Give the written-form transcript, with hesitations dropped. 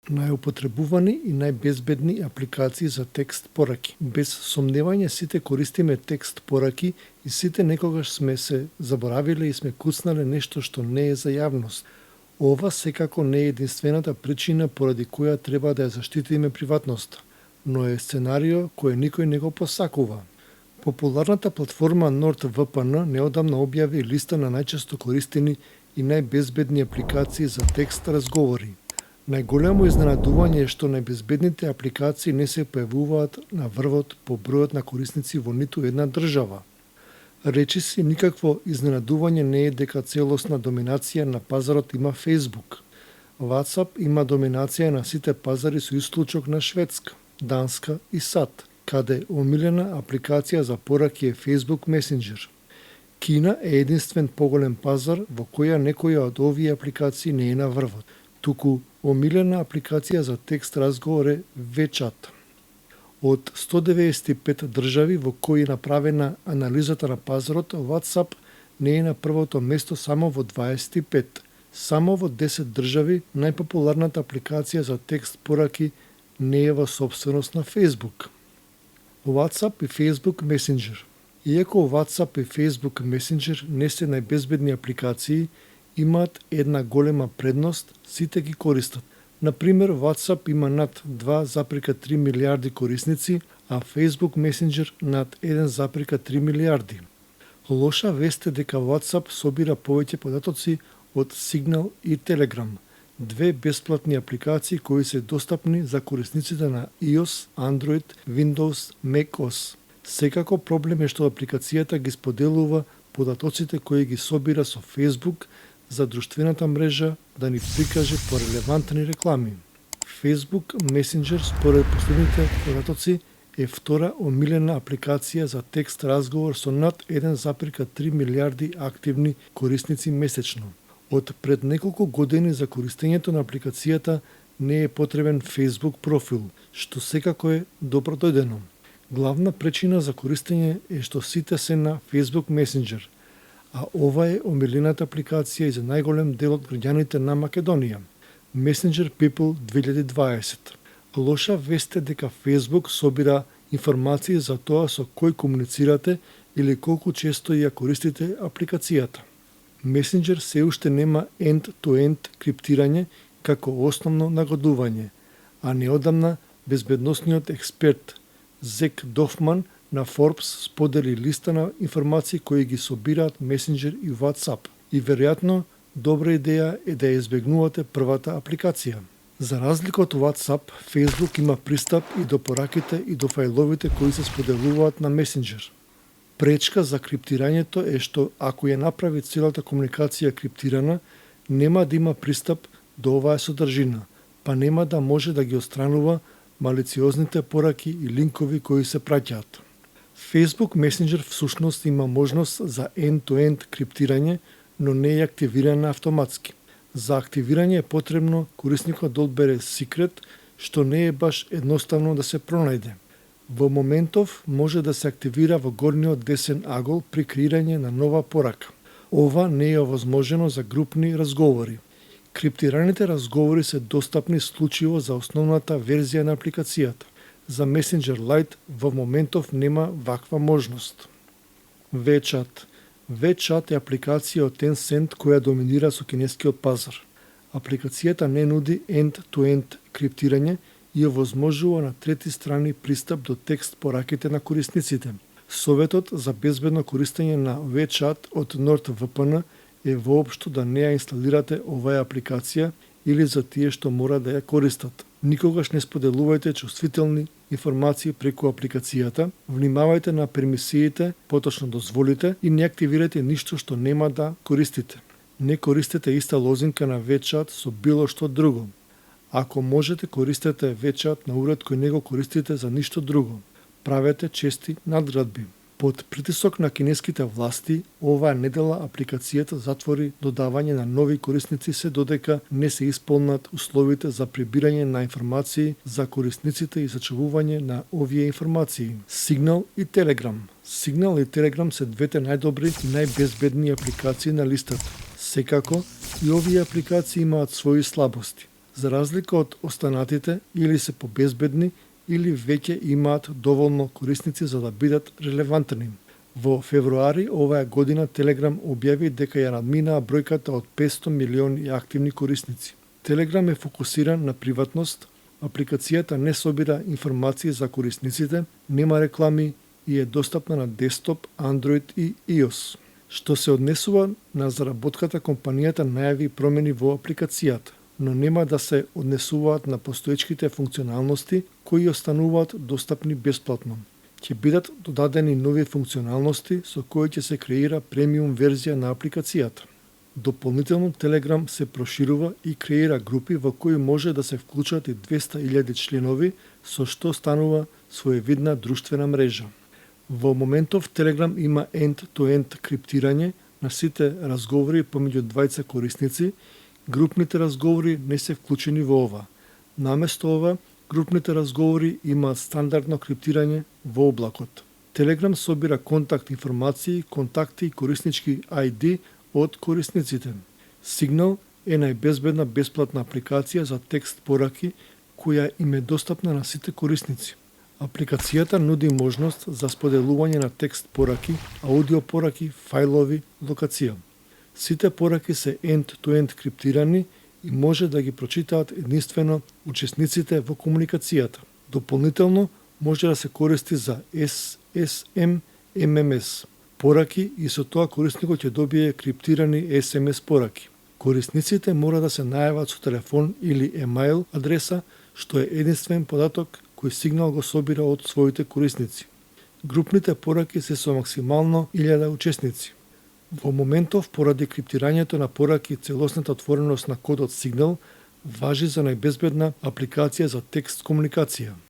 Најупотребувани и најбезбедни апликации за текст пораки. Без сомневање сите користиме текст пораки и сите некогаш сме се заборавиле и сме куцнале нешто што не е за јавност. Ова секако не е единствената причина поради која треба да ја заштитиме приватноста, но е сценарио кое никој не го посакува. Популарната платформа NordVPN неодамна објави листа на најчесто користени и најбезбедни апликации за текст разговори. Најголемо изненадување е што најбезбедните апликации не се појавуваат на врвот по бројот на корисници во ниту една држава. Речиси никакво изненадување не е дека целосна доминација на пазарот има Facebook. WhatsApp има доминација на сите пазари со исклучок на Шведска, Данска и САД, каде омилена апликација за пораки е Facebook Messenger. Кина е единствен поголем пазар во која некоја од овие апликации не е на врвот, туку омилена апликација за текст разговор е WeChat. Од 195 држави во кои е направена анализата на пазарот, WhatsApp не е на првото место само во 25. Само во 10 држави најпопуларната апликација за текст пораки не е во собственост на Facebook. WhatsApp и Facebook Messenger. Иако WhatsApp и Facebook Messenger не се најбезбедни апликации, имаат една голема предност, сите ги користат. Например, WhatsApp има над 2,3 милиарди корисници, а Facebook Messenger над 1,3 милиарди. Лоша вест е дека WhatsApp собира повеќе податоци од Signal и Telegram, две бесплатни апликации кои се достапни за корисниците на iOS, Android, Windows, macOS. Секако проблем е што апликацијата ги споделува податоците кои ги собира со Facebook за друштвената мрежа да ни прикаже порелевантни реклами. Facebook Messenger според последните податоци е втора омилена апликација за текст разговор со над 1,3 милиарди активни корисници месечно. Од пред неколку години за користењето на апликацијата не е потребен Facebook профил, што секако е добродојдено. Главна причина за користење е што сите се на Facebook Messenger, а ова е омилената апликација и за најголем дел од граѓаните на Македонија. Messenger People 2020. Лоша вест е дека Facebook собира информации за тоа со кој комуницирате или колку често ја користите апликацијата. Messenger се уште нема end-to-end криптирање како основно нагодување, а неодамна безбедносниот експерт Зек Дофман на Forbes сподели листа на информации кои ги собираат Messenger и WhatsApp и веројатно добра идеја е да ја избегнувате првата апликација. За разлика од WhatsApp, Facebook има пристап и до пораките и до фајловите кои се споделуваат на Messenger. Пречка за криптирањето е што ако ја направи целата комуникација криптирана, нема да има пристап до оваа содржина, па нема да може да ги отстранува малициозните пораки и линкови кои се праќаат. Facebook Messenger всушност има можност за end-to-end криптирање, но не е активирана автоматски. За активирање е потребно корисникот да одбере секрет, што не е баш едноставно да се пронајде. Во моментов може да се активира во горниот десен агол при креирање на нова порака. Ова не е овозможено за групни разговори. Криптираните разговори се достапни случајно за основната верзија на апликацијата. За Messenger Lite во моментов нема ваква можност. WeChat. WeChat е апликација од Tencent која доминира со кинескиот пазар. Апликацијата не нуди end-to-end криптирање и овозможува на трети страни пристап до текст пораките на корисниците. Советот за безбедно користење на WeChat од NordVPN е воопшто да не ја инсталирате оваа апликација или за тие што мора да ја користат. Никогаш не споделувајте чувствителни информации преку апликацијата, внимавајте на пермисиите, поточно дозволите и не активирате ништо што нема да користите. Не користете иста лозинка на WeChat со било што друго. Ако можете, користете WeChat на уред кој не го користите за ништо друго. Правете чести надградби. Под притисок на кинеските власти, оваа недела апликацијата затвори додавање на нови корисници се додека не се исполнат условите за прибирање на информации за корисниците и сачувување на овие информации. Signal и Telegram. Signal и Telegram се двете најдобри и најбезбедни апликации на листата. Секако, и овие апликации имаат своји слабости. За разлика од останатите, или се побезбедни, или веќе имаат доволно корисници за да бидат релевантни. Во февруари оваа година Телеграм објави дека ја надминаа бројката од 500 милиони активни корисници. Телеграм е фокусиран на приватност, апликацијата не собира информации за корисниците, нема реклами и е достапна на десктоп, Android и iOS. Што се однесува на заработката, компанијата најави промени во апликацијата, но нема да се однесуваат на постоечките функционалности кои остануваат достапни бесплатно. Ќе бидат додадени нови функционалности со кои ќе се креира премиум верзија на апликацијата. Дополнително Телеграм се проширува и креира групи во кои може да се вклучат и 200.000 членови, со што станува своевидна друштвена мрежа. Во моментов Телеграм има end-to-end криптирање на сите разговори помеѓу двајца корисници. Групните разговори не се вклучени во ова. Наместо ова, групните разговори имаат стандардно криптирање во облакот. Телеграм собира контакт информации, контакти и кориснички ID од корисниците. Signal е најбезбедна бесплатна апликација за текст пораки која им е достапна на сите корисници. Апликацијата нуди можност за споделување на текст пораки, аудио пораки, фајлови, локација. Сите пораки се end-to-end криптирани и може да ги прочитаат единствено учесниците во комуникацијата. Дополнително може да се користи за SSM, MMS пораки и со тоа корисникот ќе добие криптирани SMS пораки. Корисниците мора да се најават со телефон или емаил адреса, што е единствен податок кој Signal го собира од своите корисници. Групните пораки се со максимално 1000 учесници. Во моментов, поради криптирањето на пораки и целосната отвореност на кодот Signal, важи за најбезбедна апликација за текст комуникација.